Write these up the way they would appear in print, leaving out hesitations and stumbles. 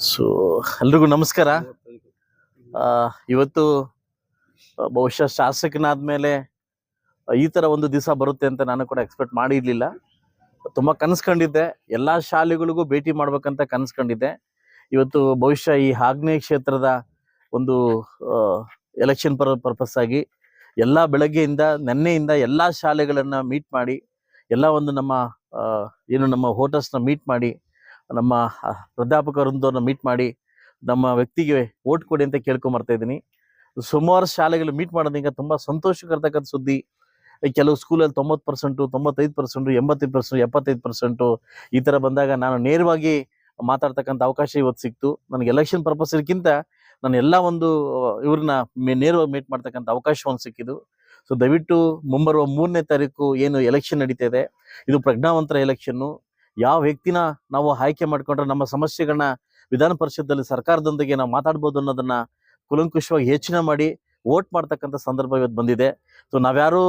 So ಎಲ್ರಿಗೂ ನಮಸ್ಕಾರ. ಇವತ್ತು ಬಹುಶಃ ಶಾಸಕನಾದ್ಮೇಲೆ ಈ ಥರ ಒಂದು ದಿವಸ ಬರುತ್ತೆ ಅಂತ ನಾನು ಕೂಡ ಎಕ್ಸ್ಪೆಕ್ಟ್ ಮಾಡಿರಲಿಲ್ಲ. ತುಂಬ ಕನಸ್ಕೊಂಡಿದ್ದೆ, ಎಲ್ಲ ಶಾಲೆಗಳಿಗೂ ಭೇಟಿ ಮಾಡ್ಬೇಕಂತ ಕನಸ್ಕೊಂಡಿದ್ದೆ. ಇವತ್ತು ಬಹುಶಃ ಈ ಆಗ್ನೇಯ ಕ್ಷೇತ್ರದ ಒಂದು ಎಲೆಕ್ಷನ್ ಪರ್ಪಸ್ ಆಗಿ ಎಲ್ಲ ಬೆಳಗ್ಗೆಯಿಂದ ನೆನ್ನೆಯಿಂದ ಎಲ್ಲ ಶಾಲೆಗಳನ್ನು ಮೀಟ್ ಮಾಡಿ, ಎಲ್ಲ ಒಂದು ನಮ್ಮ ವೋಟರ್ಸ್ನ ಮೀಟ್ ಮಾಡಿ, ನಮ್ಮ ಪ್ರಾಧ್ಯಾಪಕರೊಂದನ್ನು ಮೀಟ್ ಮಾಡಿ ನಮ್ಮ ವ್ಯಕ್ತಿಗೆ ಓಟ್ ಕೊಡಿ ಅಂತ ಕೇಳ್ಕೊಂಬರ್ತಾ ಇದ್ದೀನಿ. ಸುಮಾರು ಶಾಲೆಗಳು ಮೀಟ್ ಮಾಡೋದೀಗ ತುಂಬ ಸಂತೋಷಕರತಕ್ಕಂಥ ಸುದ್ದಿ. ಕೆಲವು ಸ್ಕೂಲಲ್ಲಿ 90%, 95%, 85%, 75% ಈ ಥರ ಬಂದಾಗ ನಾನು ನೇರವಾಗಿ ಮಾತಾಡ್ತಕ್ಕಂಥ ಅವಕಾಶ ಇವತ್ತು ಸಿಕ್ತು. ನನಗೆ ಎಲೆಕ್ಷನ್ ಪರ್ಪಸ್ಗಿಂತ ನಾನು ಎಲ್ಲ ಒಂದು ಇವ್ರನ್ನ ನೇರವಾಗಿ ಮೀಟ್ ಮಾಡ್ತಕ್ಕಂಥ ಅವಕಾಶ ಒಂದು ಸಿಕ್ಕಿದ್ದು. ಸೊ ದಯವಿಟ್ಟು ಮುಂಬರುವ 3ನೇ ತಾರೀಕು ಏನು ಎಲೆಕ್ಷನ್ ನಡೀತಾ ಇದೆ, ಇದು ಪ್ರಜ್ಞಾವಂತರ ಎಲೆಕ್ಷನ್ನು. ಯಾವ ವ್ಯಕ್ತಿನ ನಾವು ಆಯ್ಕೆ ಮಾಡ್ಕೊಂಡ್ರೆ ನಮ್ಮ ಸಮಸ್ಯೆಗಳನ್ನ ವಿಧಾನ ಪರಿಷತ್ತಲ್ಲಿ ಸರ್ಕಾರದೊಂದಿಗೆ ನಾವು ಮಾತಾಡ್ಬೋದು ಅನ್ನೋದನ್ನ ಕುಲಂಕುಷವಾಗಿ ಯೋಚನೆ ಮಾಡಿ ವೋಟ್ ಮಾಡ್ತಕ್ಕಂಥ ಸಂದರ್ಭ ಇವತ್ತು ಬಂದಿದೆ. ಸೊ ನಾವ್ಯಾರು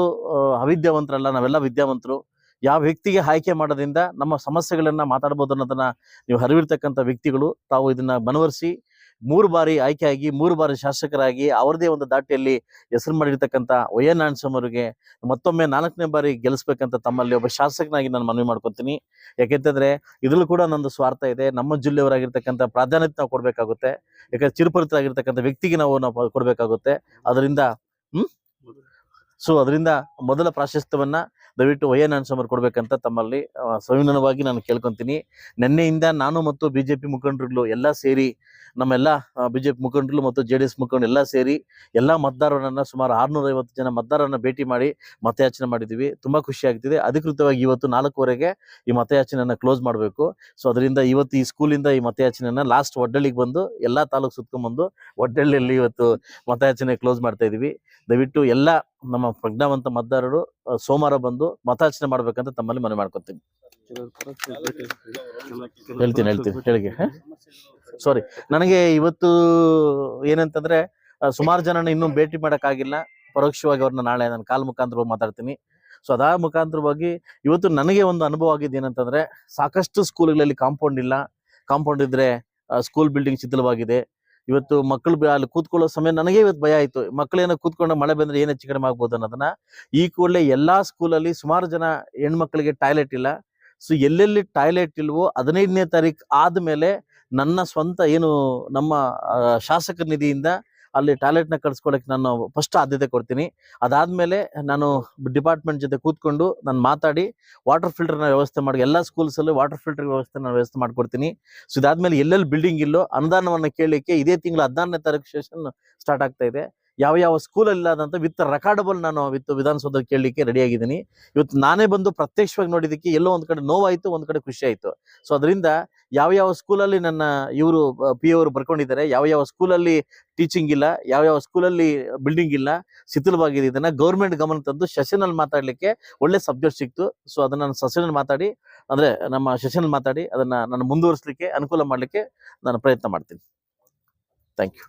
ಅವಿದ್ಯಾವಂತರಲ್ಲ, ನಾವೆಲ್ಲ ವಿದ್ಯಾವಂತರು. ಯಾವ ವ್ಯಕ್ತಿಗೆ ಆಯ್ಕೆ ಮಾಡೋದ್ರಿಂದ ನಮ್ಮ ಸಮಸ್ಯೆಗಳನ್ನ ಮಾತಾಡ್ಬೋದು ಅನ್ನೋದನ್ನ ನೀವು ಅರಿವಿರ್ತಕ್ಕಂಥ ವ್ಯಕ್ತಿಗಳು. ತಾವು ಇದನ್ನ ಮನವರಿಸಿ 3 ಬಾರಿ ಆಯ್ಕೆಯಾಗಿ 3 ಬಾರಿ ಶಾಸಕರಾಗಿ ಅವರದೇ ಒಂದು ದಾಟಿಯಲ್ಲಿ ಹೆಸರು ಮಾಡಿರ್ತಕ್ಕಂಥ ವೈ ಎನ್ ನಾರಾಯಣಸ್ವಾಮಿ ಅವರಿಗೆ ಮತ್ತೊಮ್ಮೆ 4ನೇ ಬಾರಿ ಗೆಲ್ಲಿಸ್ಬೇಕಂತ ತಮ್ಮಲ್ಲಿ ಒಬ್ಬ ಶಾಸಕನಾಗಿ ನಾನು ಮನವಿ ಮಾಡ್ಕೊತೀನಿ. ಯಾಕೆಂತಂದ್ರೆ ಇದ್ರಲ್ಲೂ ಕೂಡ ನಂದು ಸ್ವಾರ್ಥ ಇದೆ. ನಮ್ಮ ಜಿಲ್ಲೆಯವರಾಗಿರ್ತಕ್ಕಂಥ ಪ್ರಾಧಾನ್ಯತೆ ನಾವು ಕೊಡಬೇಕಾಗುತ್ತೆ. ಯಾಕಂದ್ರೆ ಚಿರಪರಿಚಿತರಾಗಿರ್ತಕ್ಕಂಥ ವ್ಯಕ್ತಿಗೆ ನಾವು ಕೊಡಬೇಕಾಗುತ್ತೆ. ಅದರಿಂದ ಮೊದಲ ಪ್ರಾಶಸ್ತ್ಯವನ್ನ ದಯವಿಟ್ಟು ವೈ ಎನ್ ನಾರಾಯಣಸ್ವಾಮಿ ಕೊಡ್ಬೇಕಂತ ತಮ್ಮಲ್ಲಿ ಸವಿನಯವಾಗಿ ನಾನು ಕೇಳ್ಕೊತೀನಿ. ನಿನ್ನೆಯಿಂದ ನಾನು ಮತ್ತು ಬಿಜೆಪಿ ಮುಖಂಡರುಗಳು ಎಲ್ಲ ಸೇರಿ, ನಮ್ಮೆಲ್ಲ ಬಿಜೆಪಿ ಮುಖಂಡರು ಮತ್ತು JDS ಮುಖಂಡರು ಎಲ್ಲ ಸೇರಿ ಎಲ್ಲ ಮತದಾರರನ್ನ ಸುಮಾರು 650 ಜನ ಮತದಾರರನ್ನ ಭೇಟಿ ಮಾಡಿ ಮತಯಾಚನೆ ಮಾಡಿದ್ದೀವಿ. ತುಂಬ ಖುಷಿ ಆಗ್ತಿದೆ. ಅಧಿಕೃತವಾಗಿ ಇವತ್ತು 4:15ಕ್ಕೆ ಈ ಮತಯಾಚನೆಯನ್ನ ಕ್ಲೋಸ್ ಮಾಡಬೇಕು. ಸೊ ಅದರಿಂದ ಇವತ್ತು ಈ ಸ್ಕೂಲಿಂದ ಈ ಮತಯಾಚನೆಯನ್ನ ಲಾಸ್ಟ್ ಒಡ್ಡಳ್ಳಿಗೆ ಬಂದು ಎಲ್ಲ ತಾಲೂಕು ಸುತ್ಕೊಂಡ್ಬಂದು ಒಡ್ಡಳ್ಳಿಯಲ್ಲಿ ಇವತ್ತು ಮತಯಾಚನೆ ಕ್ಲೋಸ್ ಮಾಡ್ತಾ ಇದೀವಿ. ದಯವಿಟ್ಟು ಎಲ್ಲ ನಮ್ಮ ಪ್ರಜ್ಞಾವಂತ ಮತದಾರರು ಸೋಮವಾರ ಬಂದು ಮತಯಾಚನೆ ಮಾಡ್ಬೇಕಂತ ತಮ್ಮಲ್ಲಿ ಮನವಿ ಮಾಡ್ಕೊತೀನಿ. ಹೇಳ್ತೀನಿ. ಸಾರಿ, ನನಗೆ ಇವತ್ತು ಏನಂತಂದ್ರೆ ಸುಮಾರು ಜನನ ಇನ್ನೂ ಭೇಟಿ ಮಾಡೋಕ್ಕಾಗಿಲ್ಲ. ಪರೋಕ್ಷವಾಗಿ ಅವ್ರನ್ನ ನಾಳೆ ನಾನು ಕಾಲ್ ಮುಖಾಂತರ ಮಾತಾಡ್ತೀನಿ. ಸೊ ಅದಾ ಮುಖಾಂತರವಾಗಿ ಇವತ್ತು ನನಗೆ ಒಂದು ಅನುಭವ ಆಗಿದ್ದು ಏನಂತಂದ್ರೆ, ಸಾಕಷ್ಟು ಸ್ಕೂಲ್ಗಳಲ್ಲಿ ಕಾಂಪೌಂಡ್ ಇಲ್ಲ. ಕಾಂಪೌಂಡ್ ಇದ್ರೆ ಸ್ಕೂಲ್ ಬಿಲ್ಡಿಂಗ್ ಶಿಥಿಲವಾಗಿದೆ. ಇವತ್ತು ಮಕ್ಕಳು ಅಲ್ಲಿ ಕೂತ್ಕೊಳ್ಳೋ ಸಮಯ ನನಗೆ ಇವತ್ತು ಭಯ ಆಯ್ತು. ಮಕ್ಕಳೇನೋ ಕೂತ್ಕೊಂಡು ಮಳೆ ಬಂದ್ರೆ ಏನು ಹೆಚ್ಚು ಕಡಿಮೆ ಆಗ್ಬೋದು ಅನ್ನೋದನ್ನ. ಈ ಕೂಡಲೇ ಎಲ್ಲಾ ಸ್ಕೂಲಲ್ಲಿ ಸುಮಾರು ಜನ ಹೆಣ್ಮಕ್ಳಿಗೆ ಟಾಯ್ಲೆಟ್ ಇಲ್ಲ. ಸೊ ಎಲ್ಲೆಲ್ಲಿ ಟಾಯ್ಲೆಟ್ ಇಲ್ವೋ 15ನೇ ತಾರೀಕು ಆದ್ಮೇಲೆ ನನ್ನ ಸ್ವಂತ ಏನು ನಮ್ಮ ಶಾಸಕ ನಿಧಿಯಿಂದ ಅಲ್ಲಿ ಟಾಯ್ಲೆಟ್ನ ಕಳ್ಸ್ಕೊಳಕ್ಕೆ ನಾನು ಫಸ್ಟ್ ಆದ್ಯತೆ ಕೊಡ್ತೀನಿ. ಅದಾದ್ಮೇಲೆ ನಾನು ಡಿಪಾರ್ಟ್ಮೆಂಟ್ ಜೊತೆ ಕೂತ್ಕೊಂಡು ನಾನು ಮಾತಾಡಿ ವಾಟರ್ ಫಿಲ್ಟರ್ನ ವ್ಯವಸ್ಥೆ ಮಾಡಿ ಎಲ್ಲ ಸ್ಕೂಲ್ಸಲ್ಲೂ ವಾಟರ್ ಫಿಲ್ಟರ್ ವ್ಯವಸ್ಥೆ ಮಾಡ್ಕೊಡ್ತೀನಿ. ಸೊ ಇದಾದ್ಮೇಲೆ ಎಲ್ಲೆಲ್ಲಿ ಬಿಲ್ಡಿಂಗ್ ಇಲ್ಲೋ ಅನುದಾನವನ್ನು ಕೇಳಲಿಕ್ಕೆ ಇದೇ ತಿಂಗಳ 14ನೇ ತಾರೀಕು ಸೆಷನ್ ಸ್ಟಾರ್ಟ್ ಆಗ್ತಾ ಇದೆ. ಯಾವ ಸ್ಕೂಲಲ್ಲಿ ಇಲ್ಲದಂತ ವಿತ್ ರೆಕಾರ್ಡಬಲ್ ನಾನು ವಿಧಾನಸೌಧದಲ್ಲಿ ಕೇಳಲಿಕ್ಕೆ ರೆಡಿ ಆಗಿದ್ದೀನಿ. ಇವತ್ತು ನಾನೇ ಬಂದು ಪ್ರತ್ಯಕ್ಷವಾಗಿ ನೋಡಿದ್ದಕ್ಕೆ ಎಲ್ಲೋ ಒಂದ್ ಕಡೆ ನೋವಾಯ್ತು, ಒಂದ್ ಕಡೆ ಖುಷಿ ಆಯ್ತು. ಸೊ ಅದರಿಂದ ಯಾವ ಸ್ಕೂಲಲ್ಲಿ ನನ್ನ ಇವರು PA ಅವರು ಬರ್ಕೊಂಡಿದ್ದಾರೆ, ಯಾವ ಸ್ಕೂಲಲ್ಲಿ ಟೀಚಿಂಗ್ ಇಲ್ಲ, ಯಾವ ಸ್ಕೂಲಲ್ಲಿ ಬಿಲ್ಡಿಂಗ್ ಇಲ್ಲ, ಶಿಥಿಲವಾಗಿದೆ, ಇದನ್ನ ಗೌರ್ಮೆಂಟ್ ಗಮನ ತಂದು ಸೆಷನ್ ಮಾತಾಡ್ಲಿಕ್ಕೆ ಒಳ್ಳೆ ಸಬ್ಜೆಕ್ಟ್ ಸಿಕ್ತು. ಸೊ ಅದನ್ನ ನಾನು ಸೆಷನ್ ಮಾತಾಡಿ ಅದನ್ನ ನಾನು ಮುಂದುವರಿಸಲಿಕ್ಕೆ ಅನುಕೂಲ ಮಾಡ್ಲಿಕ್ಕೆ ನಾನು ಪ್ರಯತ್ನ ಮಾಡ್ತೀನಿ. Thank you.